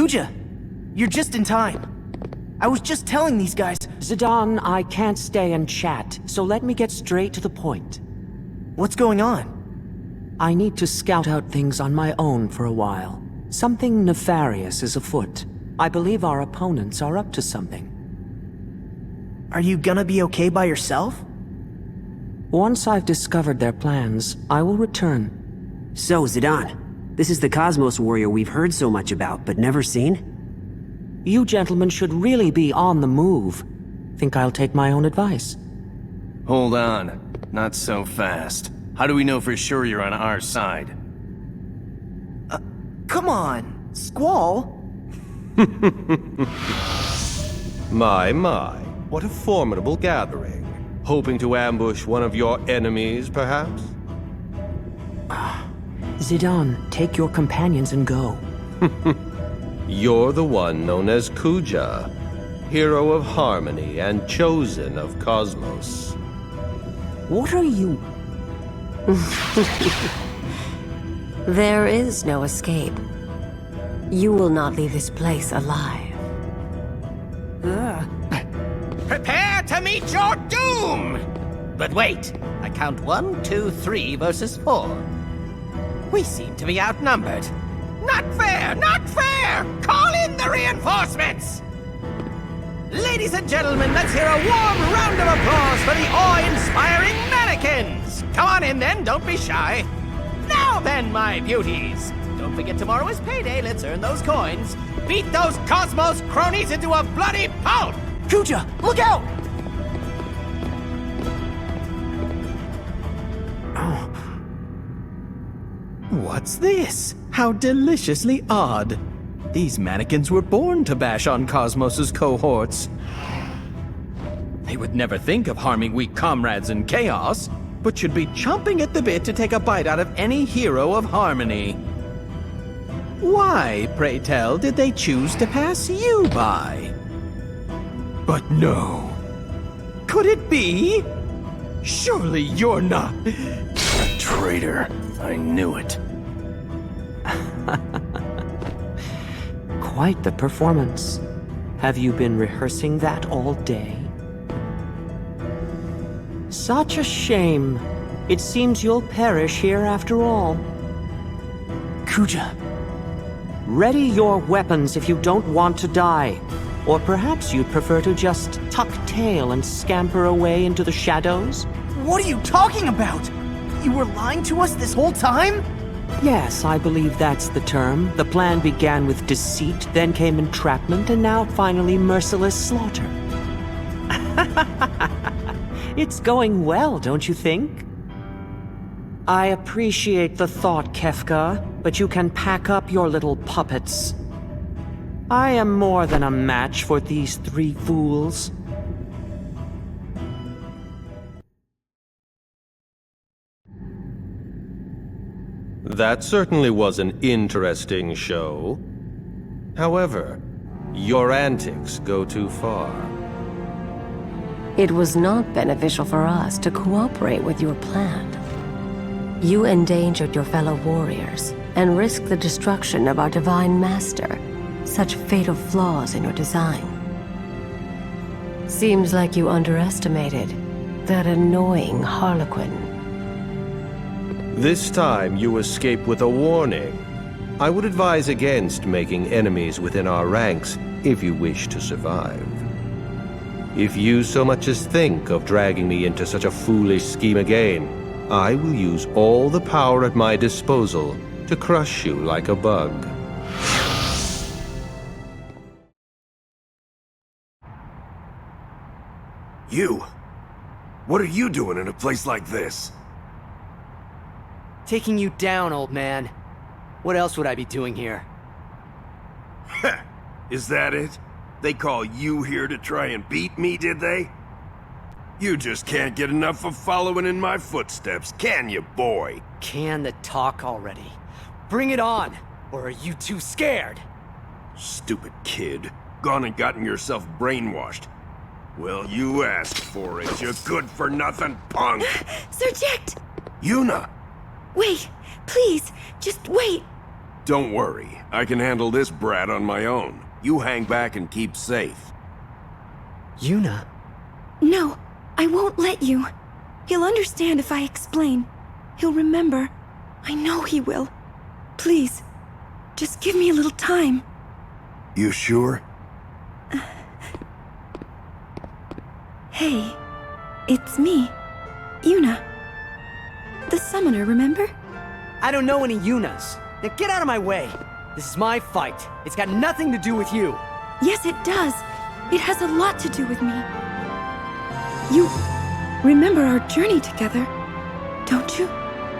Kuja, you're just in time. I was just telling these guys... Zidane, I can't stay and chat, so let me get straight to the point. What's going on? I need to scout out things on my own for a while. Something nefarious is afoot. I believe our opponents are up to something. Are you gonna be okay by yourself? Once I've discovered their plans, I will return. So, Zidane, this is the Cosmos Warrior we've heard so much about, but never seen? You gentlemen should really be on the move. Think I'll take my own advice? Hold on. Not so fast. How do we know for sure you're on our side? Come on, Squall. My, what a formidable gathering. Hoping to ambush one of your enemies, perhaps? Zidane, take your companions and go. You're the one known as Kuja, hero of harmony and chosen of Cosmos. What are you... There is no escape. You will not leave this place alive. Prepare to meet your doom! But wait, I count 1, 2, 3 versus 4. We seem to be outnumbered. Not fair! Not fair! Call in the reinforcements! Ladies and gentlemen, let's hear a warm round of applause for the awe-inspiring mannequins! Come on in then, don't be shy. Now then, my beauties! Don't forget tomorrow is payday, let's earn those coins. Beat those Cosmos cronies into a bloody pulp! Kuja, look out! What's this? How deliciously odd. These mannequins were born to bash on Cosmos's cohorts. They would never think of harming weak comrades in chaos, but should be chomping at the bit to take a bite out of any hero of harmony. Why, pray tell, did they choose to pass you by? But no. Could it be? Surely you're not... Traitor. I knew it. Quite the performance. Have you been rehearsing that all day? Such a shame. It seems you'll perish here after all. Kuja. Ready your weapons if you don't want to die. Or perhaps you'd prefer to just tuck tail and scamper away into the shadows? What are you talking about? You were lying to us this whole time? Yes, I believe that's the term. The plan began with deceit, then came entrapment, and now finally merciless slaughter. It's going well, don't you think? I appreciate the thought, Kefka, but you can pack up your little puppets. I am more than a match for these 3 fools. That certainly was an interesting show. However, your antics go too far. It was not beneficial for us to cooperate with your plan. You endangered your fellow warriors and risked the destruction of our divine master. Such fatal flaws in your design. Seems like you underestimated that annoying Harlequin. This time you escape with a warning. I would advise against making enemies within our ranks if you wish to survive. If you so much as think of dragging me into such a foolish scheme again, I will use all the power at my disposal to crush you like a bug. You? What are you doing in a place like this? Taking you down, old man. What else would I be doing here? Heh, is that it? They call you here to try and beat me, did they? You just can't get enough of following in my footsteps, can you, boy? Can the talk already? Bring it on! Or are you too scared? Stupid kid. Gone and gotten yourself brainwashed. Well, you asked for it, you good-for-nothing punk! Sir Jecht! Yuna! Wait, please, just wait. Don't worry, I can handle this brat on my own. You hang back and keep safe. Yuna? No, I won't let you. He'll understand if I explain. He'll remember. I know he will. Please, just give me a little time. You sure? Hey, it's me, Yuna. The summoner, remember? I don't know any Yunas. Now get out of my way. This is my fight. It's got nothing to do with you. Yes, it does. It has a lot to do with me. You remember our journey together, don't you?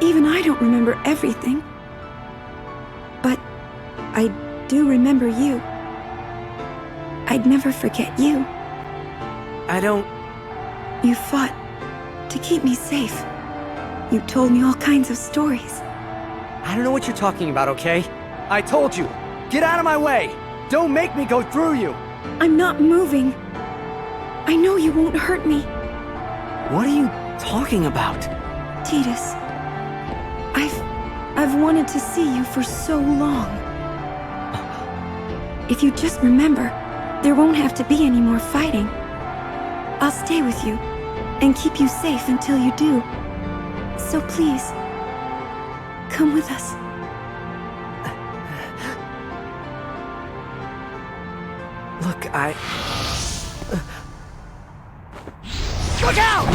Even I don't remember everything. But I do remember you. I'd never forget you. I don't... You fought to keep me safe. You told me all kinds of stories. I don't know what you're talking about, okay? I told you. Get out of my way. Don't make me go through you. I'm not moving. I know you won't hurt me. What are you talking about? Titus, I've wanted to see you for so long. If you just remember, there won't have to be any more fighting. I'll stay with you and keep you safe until you do. So please, come with us. Look, Look out!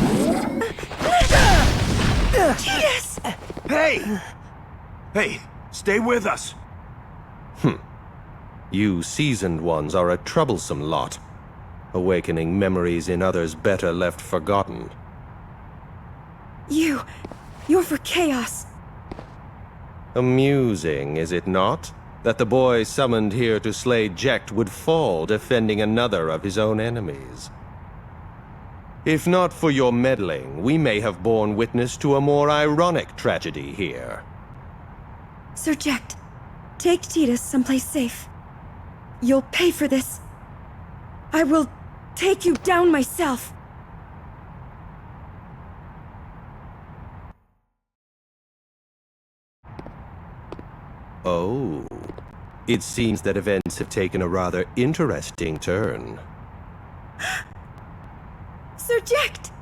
Titus! Hey! Hey, stay with us. You seasoned ones are a troublesome lot, awakening memories in others better left forgotten. You're for chaos. Amusing, is it not? That the boy summoned here to slay Jecht would fall defending another of his own enemies. If not for your meddling, we may have borne witness to a more ironic tragedy here. Sir Jecht, take Titus someplace safe. You'll pay for this. I will take you down myself. Oh. It seems that events have taken a rather interesting turn. Sir Jecht!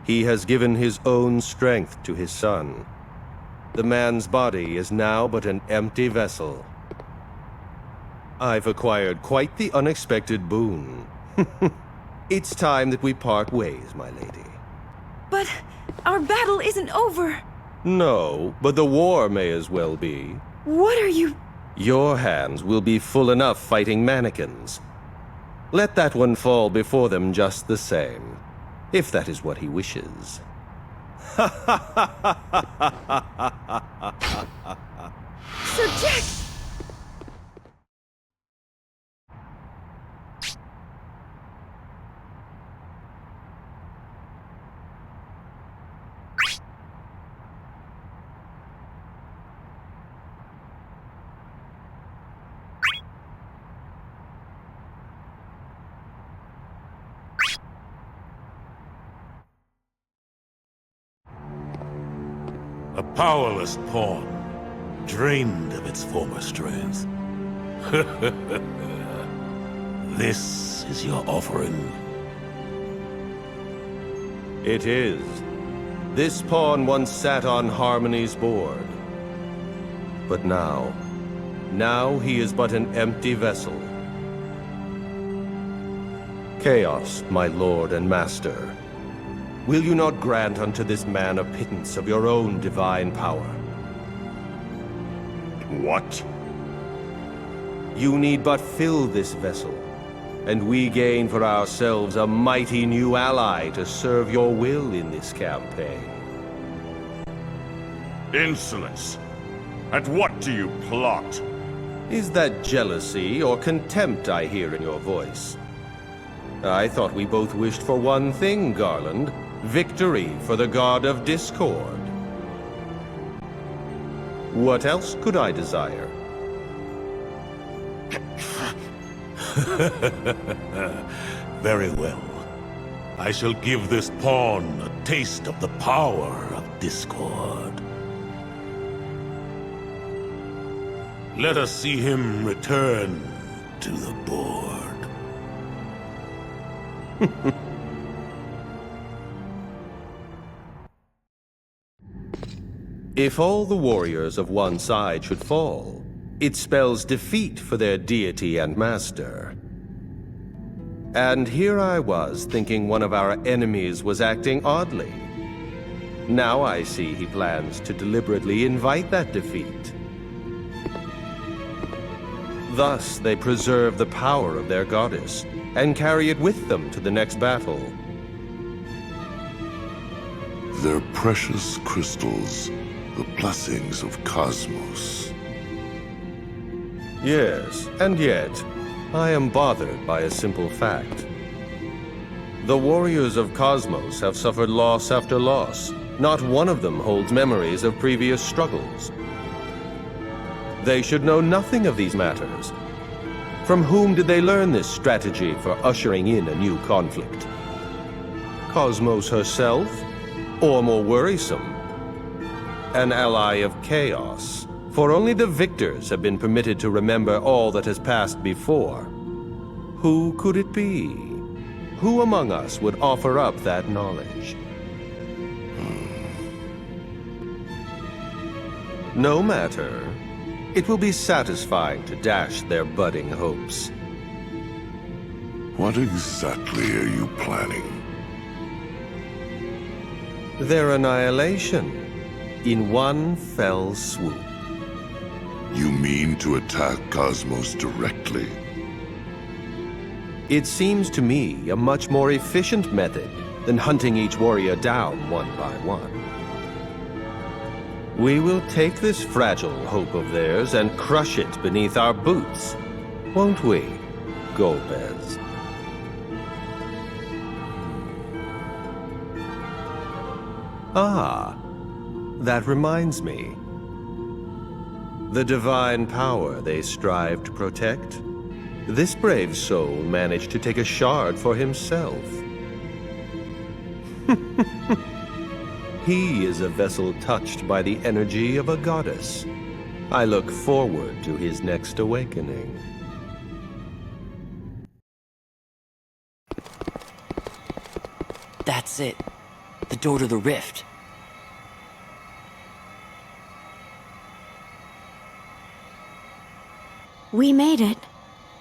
He has given his own strength to his son. The man's body is now but an empty vessel. I've acquired quite the unexpected boon. It's time that we part ways, my lady. But our battle isn't over. No, but the war may as well be. What are you... Your hands will be full enough fighting mannequins. Let that one fall before them just the same, if that is what he wishes. Sir Jecht! A powerless pawn, drained of its former strength. This is your offering. It is. This pawn once sat on Harmony's board. But now he is but an empty vessel. Chaos, my lord and master. Will you not grant unto this man a pittance of your own divine power? What? You need but fill this vessel, and we gain for ourselves a mighty new ally to serve your will in this campaign. Insolence! At what do you plot? Is that jealousy or contempt I hear in your voice? I thought we both wished for one thing, Garland. Victory for the God of Discord. What else could I desire? Very well. I shall give this pawn a taste of the power of Discord. Let us see him return to the board. If all the warriors of one side should fall, it spells defeat for their deity and master. And here I was thinking one of our enemies was acting oddly. Now I see he plans to deliberately invite that defeat. Thus, they preserve the power of their goddess and carry it with them to the next battle. Their precious crystals, the blessings of Cosmos. Yes, and yet, I am bothered by a simple fact. The warriors of Cosmos have suffered loss after loss. Not one of them holds memories of previous struggles. They should know nothing of these matters. From whom did they learn this strategy for ushering in a new conflict? Cosmos herself? Or more worrisome, an ally of chaos? For only the victors have been permitted to remember all that has passed before. Who could it be? Who among us would offer up that knowledge? No matter. It will be satisfying to dash their budding hopes. What exactly are you planning? Their annihilation, in one fell swoop. You mean to attack Cosmos directly? It seems to me a much more efficient method than hunting each warrior down one by one. We will take this fragile hope of theirs and crush it beneath our boots, won't we, Golbez? Ah, that reminds me. The divine power they strive to protect. This brave soul managed to take a shard for himself. He is a vessel touched by the energy of a goddess. I look forward to his next awakening. That's it. The door to the rift. We made it.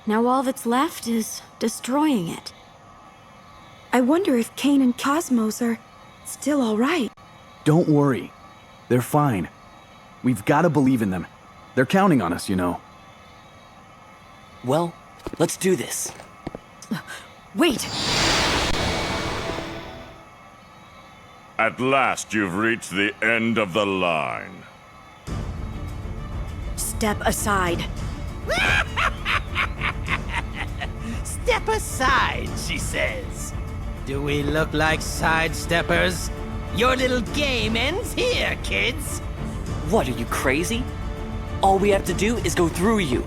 Now all that's left is destroying it. I wonder if Kane and Cosmos are still all right. Don't worry. They're fine. We've got to believe in them. They're counting on us, you know. Well, let's do this. Wait! At last you've reached the end of the line. Step aside. Step aside, she says. Do we look like sidesteppers? Your little game ends here, kids. What, are you crazy? All we have to do is go through you.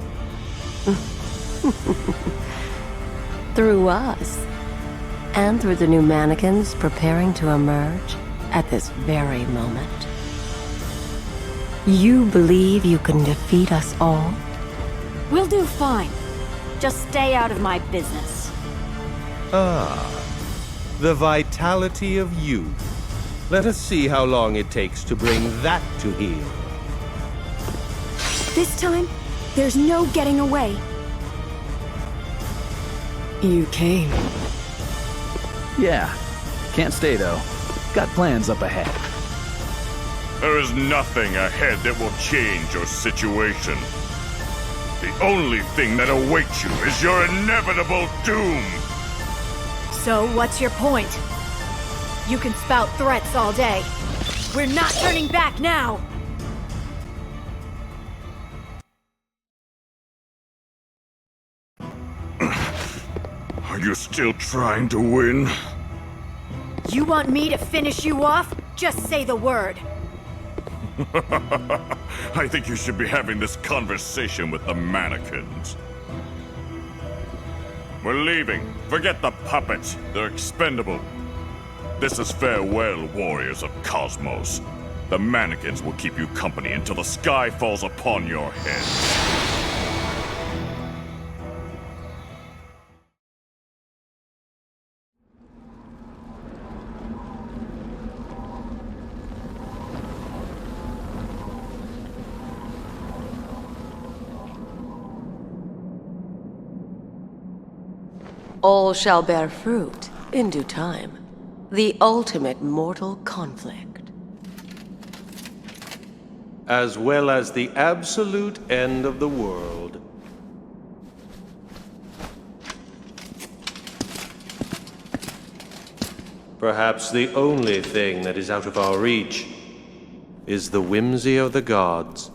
Through us. And through the new mannequins preparing to emerge at this very moment. You believe you can defeat us all? We'll do fine. Just stay out of my business. Ah, the vitality of youth. Let us see how long it takes to bring that to heel. This time, there's no getting away. You came. Yeah. Can't stay, though. Got plans up ahead. There is nothing ahead that will change your situation. The only thing that awaits you is your inevitable doom! So, what's your point? You can spout threats all day. We're not turning back now! Are you still trying to win? You want me to finish you off? Just say the word. I think you should be having this conversation with the mannequins. We're leaving. Forget the puppets. They're expendable. This is farewell, warriors of Cosmos. The mannequins will keep you company until the sky falls upon your heads. All shall bear fruit in due time. The ultimate mortal conflict. As well as the absolute end of the world. Perhaps the only thing that is out of our reach is the whimsy of the gods.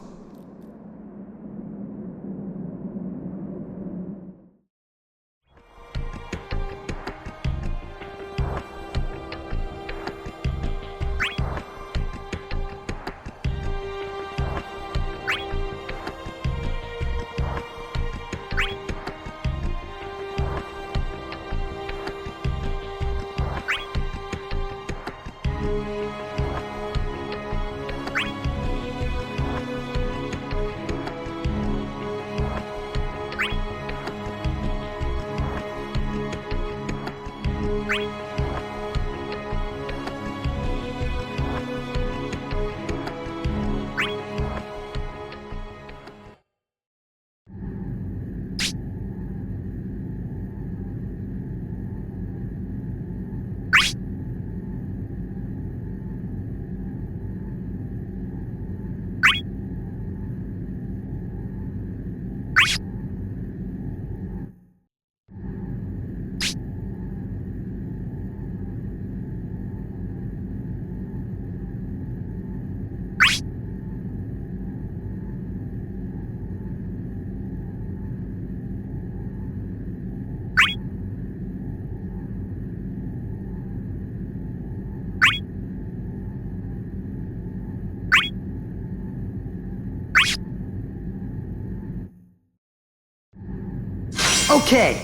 Okay.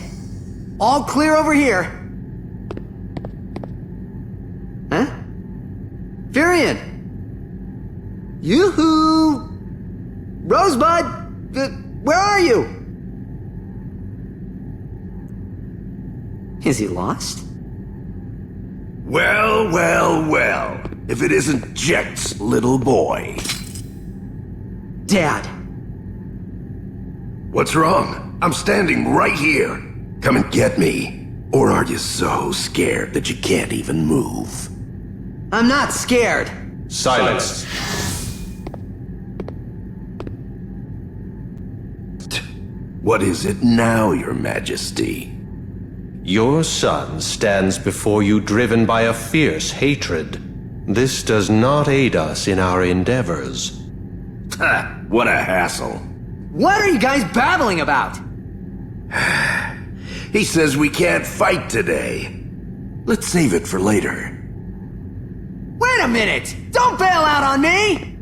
All clear over here. Huh? Varian! Yoo-hoo! Rosebud! Where are you? Is he lost? Well, well, well. If it isn't Jecht's little boy. Dad! What's wrong? I'm standing right here. Come and get me. Or are you so scared that you can't even move? I'm not scared. Silence. What is it now, Your Majesty? Your son stands before you driven by a fierce hatred. This does not aid us in our endeavors. Ha! What a hassle. What are you guys babbling about? He says we can't fight today. Let's save it for later. Wait a minute! Don't bail out on me!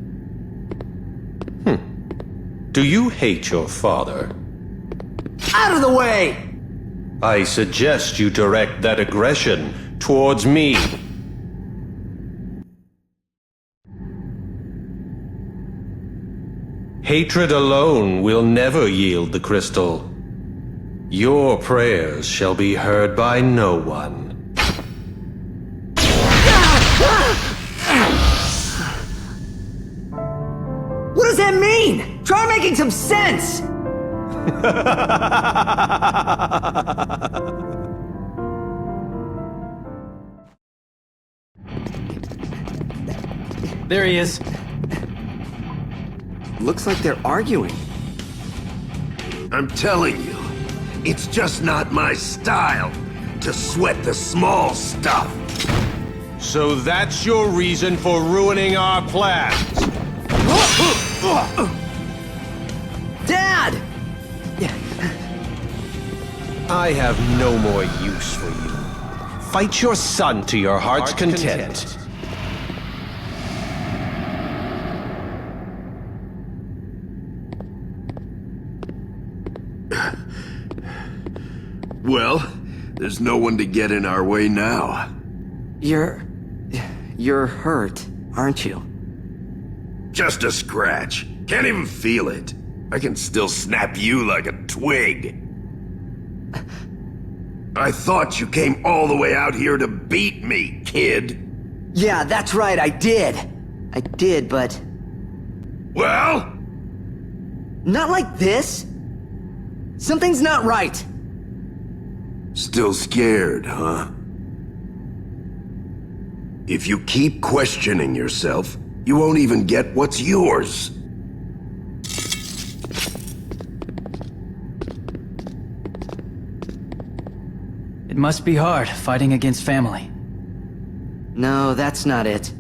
Do you hate your father? Out of the way! I suggest you direct that aggression towards me. Hatred alone will never yield the crystal. Your prayers shall be heard by no one. What does that mean? Try making some sense! There he is. Looks like they're arguing. I'm telling you, it's just not my style to sweat the small stuff. So that's your reason for ruining our plans? Dad! I have no more use for you. Fight your son to your heart's content. Well, there's no one to get in our way now. You're hurt, aren't you? Just a scratch. Can't even feel it. I can still snap you like a twig. I thought you came all the way out here to beat me, kid. Yeah, that's right, I did. I did, but... Well? Not like this. Something's not right. Still scared, huh? If you keep questioning yourself, you won't even get what's yours. It must be hard, fighting against family. No, that's not it.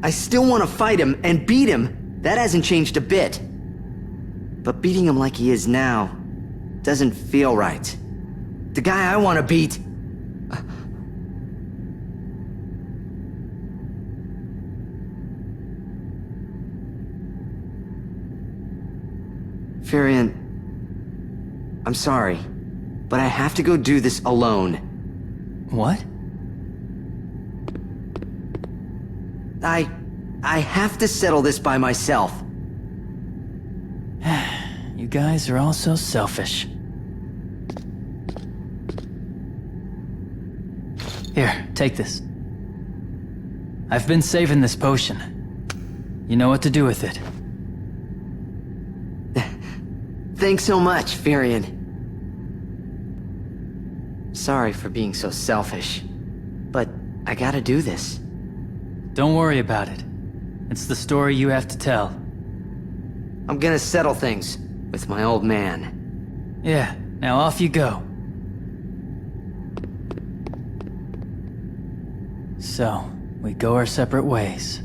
I still want to fight him and beat him. That hasn't changed a bit. But beating him like he is now doesn't feel right. The guy I want to beat... Firion, I'm sorry, but I have to go do this alone. What? I have to settle this by myself. You guys are all so selfish. Here, take this. I've been saving this potion. You know what to do with it. Thanks so much, Firion. Sorry for being so selfish, but I gotta do this. Don't worry about it. It's the story you have to tell. I'm gonna settle things with my old man. Yeah, now off you go. So, we go our separate ways.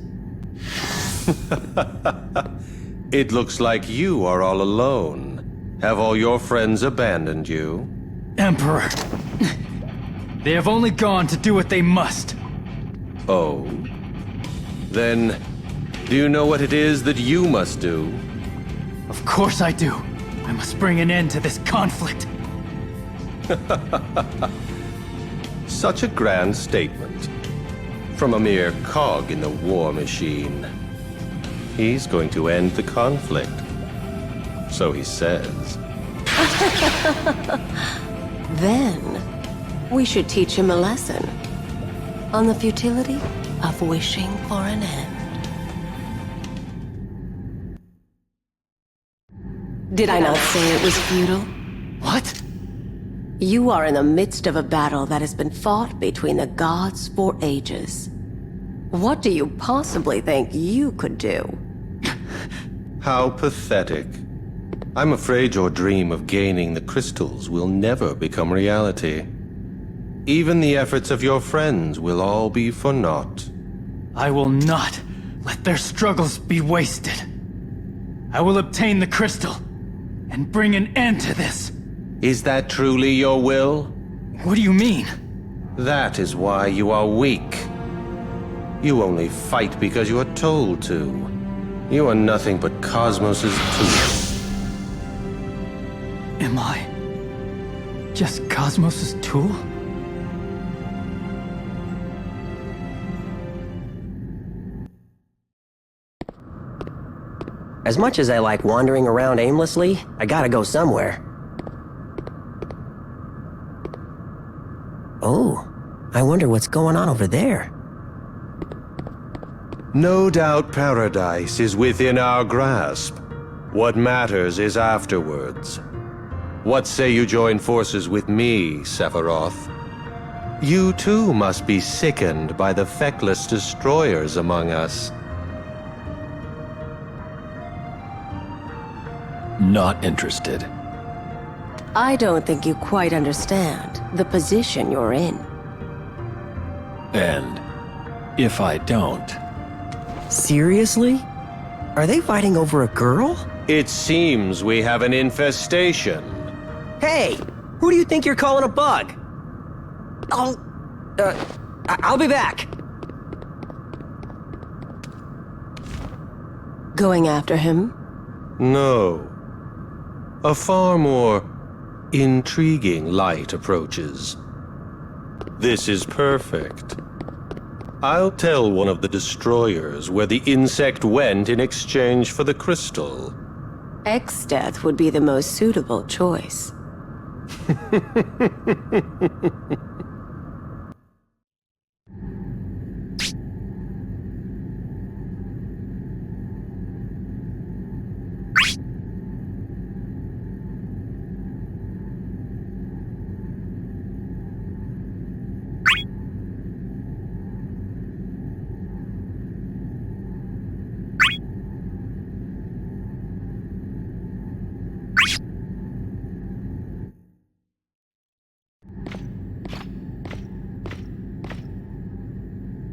It looks like you are all alone. Have all your friends abandoned you? Emperor! They have only gone to do what they must. Oh. Then, do you know what it is that you must do? Of course I do. I must bring an end to this conflict. Such a grand statement. From a mere cog in the war machine. He's going to end the conflict. So he says. Then, we should teach him a lesson on the futility of wishing for an end. Did I not say it was futile? What? You are in the midst of a battle that has been fought between the gods for ages. What do you possibly think you could do? How pathetic. I'm afraid your dream of gaining the crystals will never become reality. Even the efforts of your friends will all be for naught. I will not let their struggles be wasted. I will obtain the crystal and bring an end to this. Is that truly your will? What do you mean? That is why you are weak. You only fight because you are told to. You are nothing but Cosmos's tool. Am I just Cosmos's tool? As much as I like wandering around aimlessly, I gotta go somewhere. Oh, I wonder what's going on over there. No doubt paradise is within our grasp. What matters is afterwards. What say you join forces with me, Sephiroth? You too must be sickened by the feckless destroyers among us. Not interested. I don't think you quite understand the position you're in. And if I don't... Seriously? Are they fighting over a girl? It seems we have an infestation. Hey! Who do you think you're calling a bug? I'll be back! Going after him? No. A far more intriguing light approaches. This is perfect. I'll tell one of the destroyers where the insect went in exchange for the crystal. Exdeath would be the most suitable choice.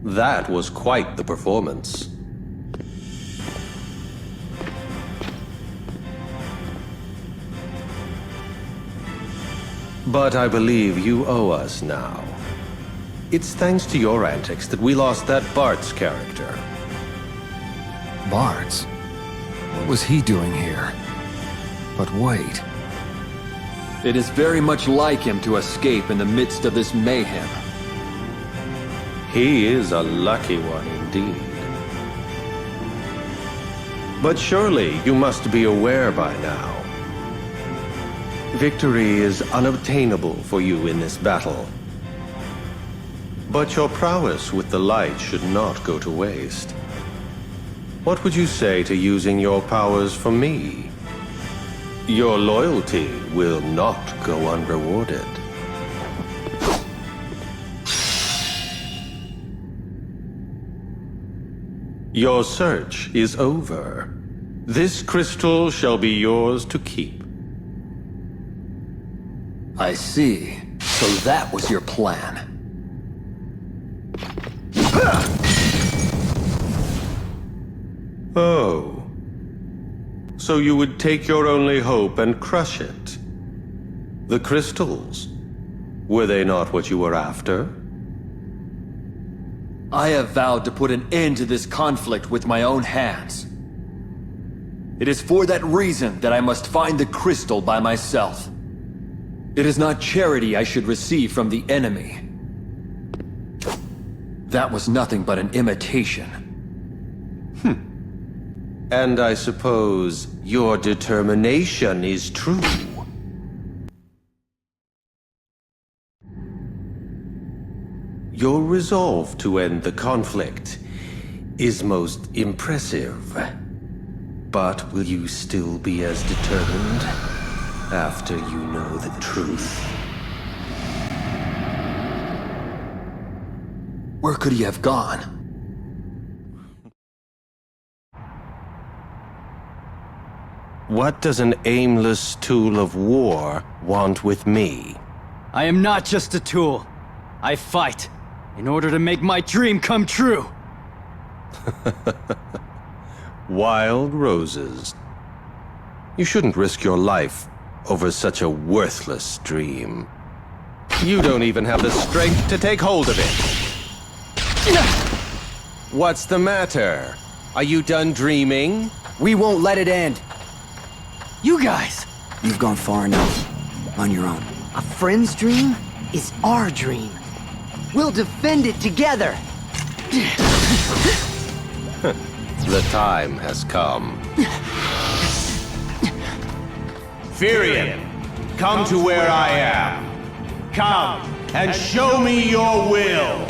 That was quite the performance. But I believe you owe us now. It's thanks to your antics that we lost that Bart's character. Bart's? What was he doing here? But wait. It is very much like him to escape in the midst of this mayhem. He is a lucky one indeed. But surely you must be aware by now. Victory is unobtainable for you in this battle. But your prowess with the light should not go to waste. What would you say to using your powers for me? Your loyalty will not go unrewarded. Your search is over. This crystal shall be yours to keep. I see. So that was your plan. Oh. So you would take your only hope and crush it? The crystals? Were they not what you were after? I have vowed to put an end to this conflict with my own hands. It is for that reason that I must find the crystal by myself. It is not charity I should receive from the enemy. That was nothing but an imitation. And I suppose your determination is true. Your resolve to end the conflict is most impressive. But will you still be as determined after you know the truth? Where could he have gone? What does an aimless tool of war want with me? I am not just a tool. I fight in order to make my dream come true. Wild roses. You shouldn't risk your life over such a worthless dream. You don't even have the strength to take hold of it. What's the matter? Are you done dreaming? We won't let it end. You guys! You've gone far enough. On your own. A friend's dream is our dream. We'll defend it together. The time has come. Firion, come to where I am. Come and show me your will.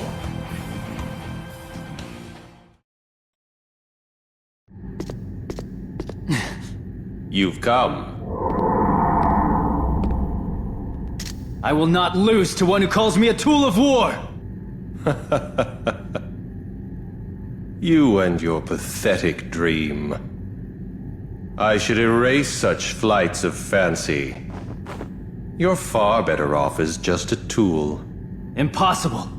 You've come. I will not lose to one who calls me a tool of war! You and your pathetic dream. I should erase such flights of fancy. You're far better off as just a tool. Impossible.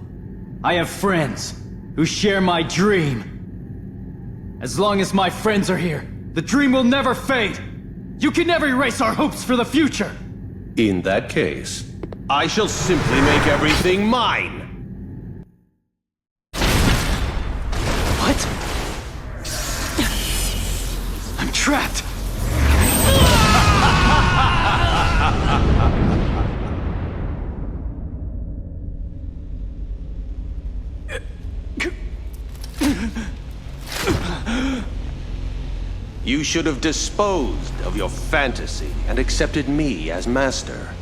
I have friends who share my dream. As long as my friends are here, the dream will never fade. You can never erase our hopes for the future. In that case, I shall simply make everything mine. What? I'm trapped. You should have disposed of your fantasy and accepted me as master.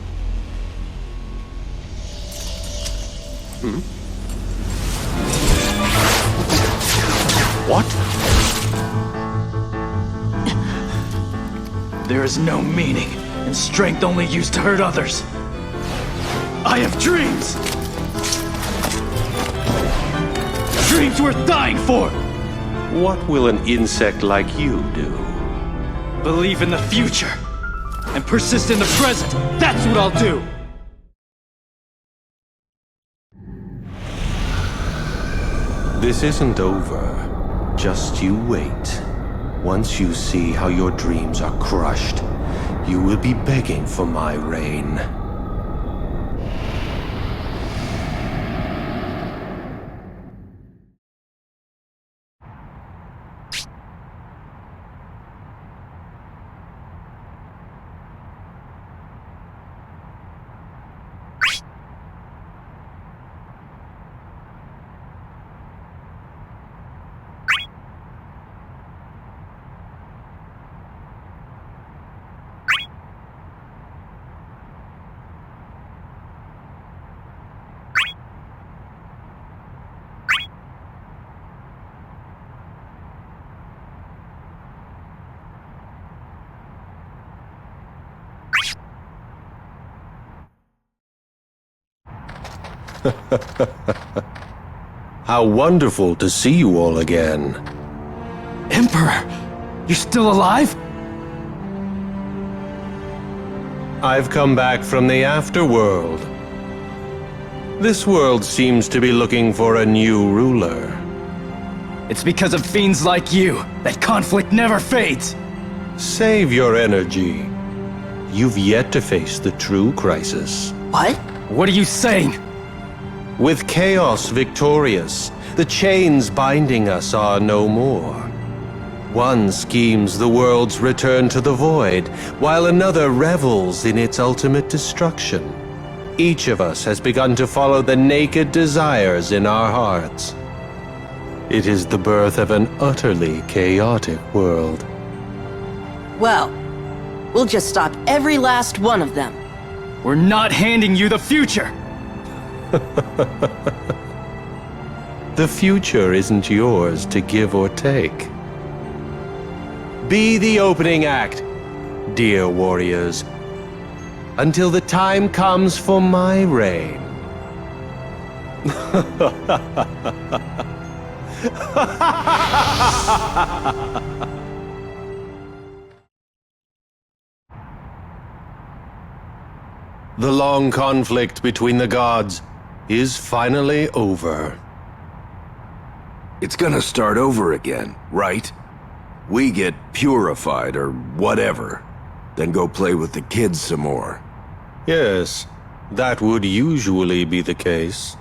What? There is no meaning, and strength only used to hurt others. I have dreams! Dreams worth dying for! What will an insect like you do? Believe in the future, and persist in the present. That's what I'll do! This isn't over. Just you wait. Once you see how your dreams are crushed, you will be begging for my reign. How wonderful to see you all again. Emperor, you're still alive? I've come back from the afterworld. This world seems to be looking for a new ruler. It's because of fiends like you that conflict never fades. Save your energy. You've yet to face the true crisis. What? What are you saying? With chaos victorious, the chains binding us are no more. One schemes the world's return to the void, while another revels in its ultimate destruction. Each of us has begun to follow the naked desires in our hearts. It is the birth of an utterly chaotic world. Well, we'll just stop every last one of them. We're not handing you the future! The future isn't yours to give or take. Be the opening act, dear warriors, until the time comes for my reign. The long conflict between the gods is finally over. It's gonna start over again, right? We get purified or whatever, then go play with the kids some more. Yes, that would usually be the case.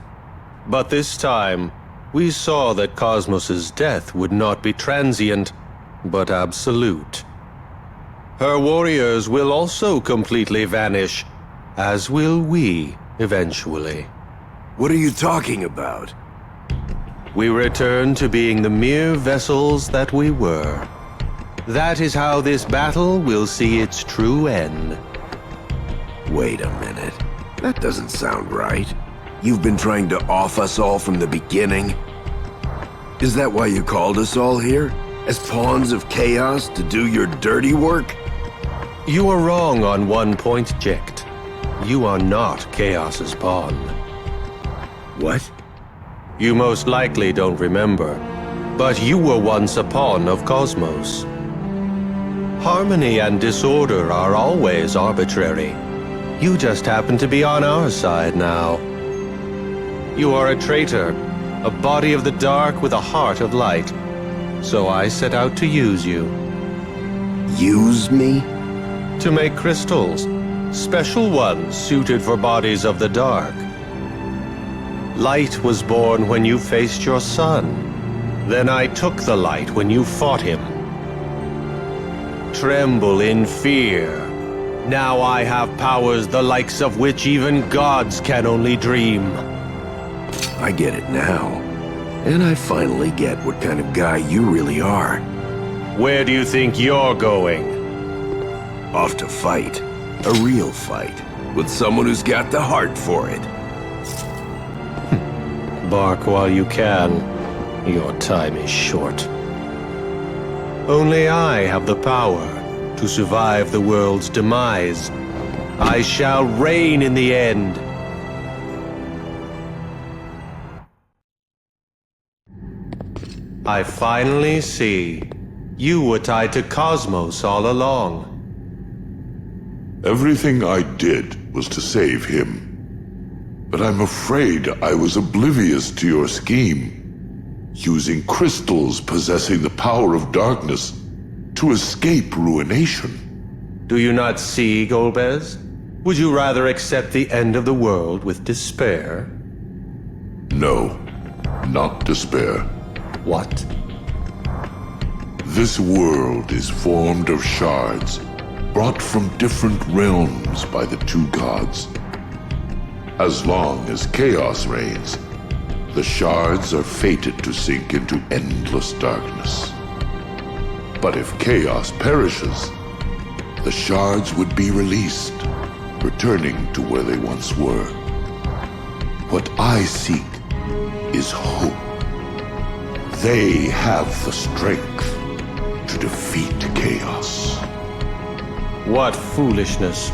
But this time, we saw that Cosmos's death would not be transient, but absolute. Her warriors will also completely vanish, as will we eventually. What are you talking about? We return to being the mere vessels that we were. That is how this battle will see its true end. Wait a minute. That doesn't sound right. You've been trying to off us all from the beginning? Is that why you called us all here? As pawns of chaos to do your dirty work? You are wrong on one point, Jecht. You are not Chaos's pawn. What? You most likely don't remember, but you were once a pawn of Cosmos. Harmony and disorder are always arbitrary. You just happen to be on our side now. You are a traitor, a body of the dark with a heart of light. So I set out to use you. Use me? To make crystals, special ones suited for bodies of the dark. Light was born when you faced your son. Then I took the light when you fought him. Tremble in fear. Now I have powers the likes of which even gods can only dream. I get it now. And I finally get what kind of guy you really are. Where do you think you're going? Off to fight. A real fight. With someone who's got the heart for it. Bark while you can. Your time is short. Only I have the power to survive the world's demise. I shall reign in the end. I finally see. You were tied to Cosmos all along. Everything I did was to save him. But I'm afraid I was oblivious to your scheme. using crystals possessing the power of darkness to escape ruination. Do you not see, Golbez? Would you rather accept the end of the world with despair? No, not despair. What? This world is formed of shards, brought from different realms by the two gods. As long as chaos reigns, the shards are fated to sink into endless darkness. But if chaos perishes, the shards would be released, returning to where they once were. What I seek is hope. They have the strength to defeat chaos. What foolishness!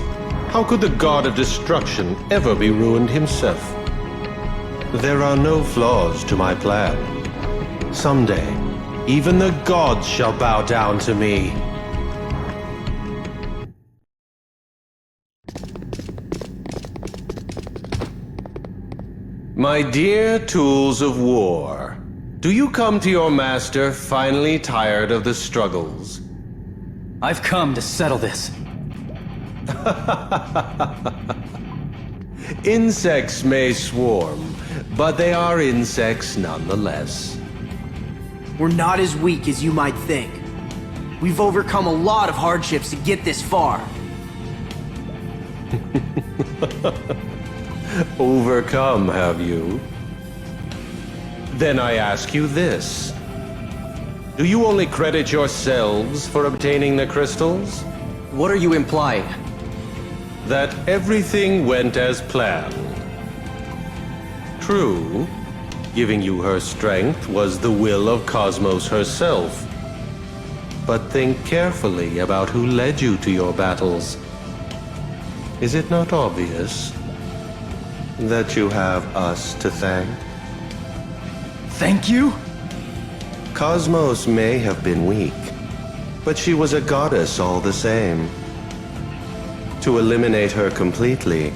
How could the god of destruction ever be ruined himself? There are no flaws to my plan. Someday, even the gods shall bow down to me. My dear tools of war, do you come to your master finally tired of the struggles? I've come to settle this. Insects may swarm, but they are insects nonetheless. We're not as weak as you might think. We've overcome a lot of hardships to get this far. Overcome, have you? Then I ask you this. Do you only credit yourselves for obtaining the crystals? What are you implying? That everything went as planned. True, giving you her strength was the will of Cosmos herself. But think carefully about who led you to your battles. Is it not obvious that you have us to thank? Thank you? Cosmos may have been weak, but she was a goddess all the same. To eliminate her completely,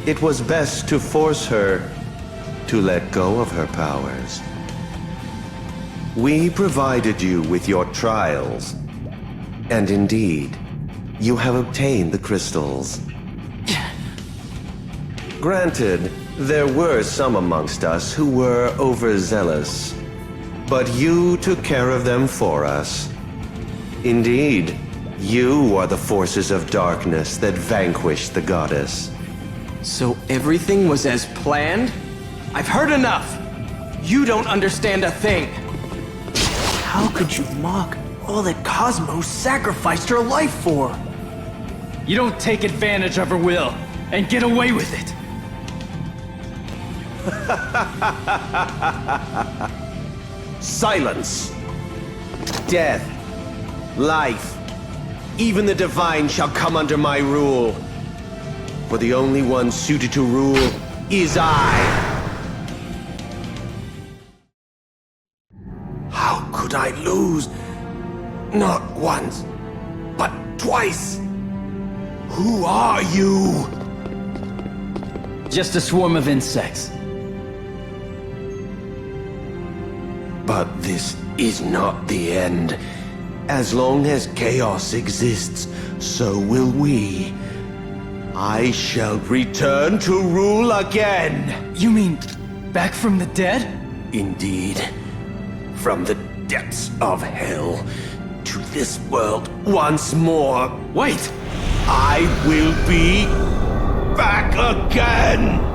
it was best to force her to let go of her powers. We provided you with your trials, and indeed, you have obtained the crystals. Granted, there were some amongst us who were overzealous, but you took care of them for us. Indeed, you are the forces of darkness that vanquished the goddess. So everything was as planned? I've heard enough! You don't understand a thing! How could you mock all that Cosmos sacrificed her life for? You don't take advantage of her will and get away with it! Silence! Death, life, even the divine shall come under my rule. For the only one suited to rule is I. How could I lose? Not once, but twice. Who are you? Just a swarm of insects. But this is not the end. As long as chaos exists, so will we. I shall return to rule again. You mean back from the dead? Indeed. From the depths of hell to this world once more. Wait! I will be back again!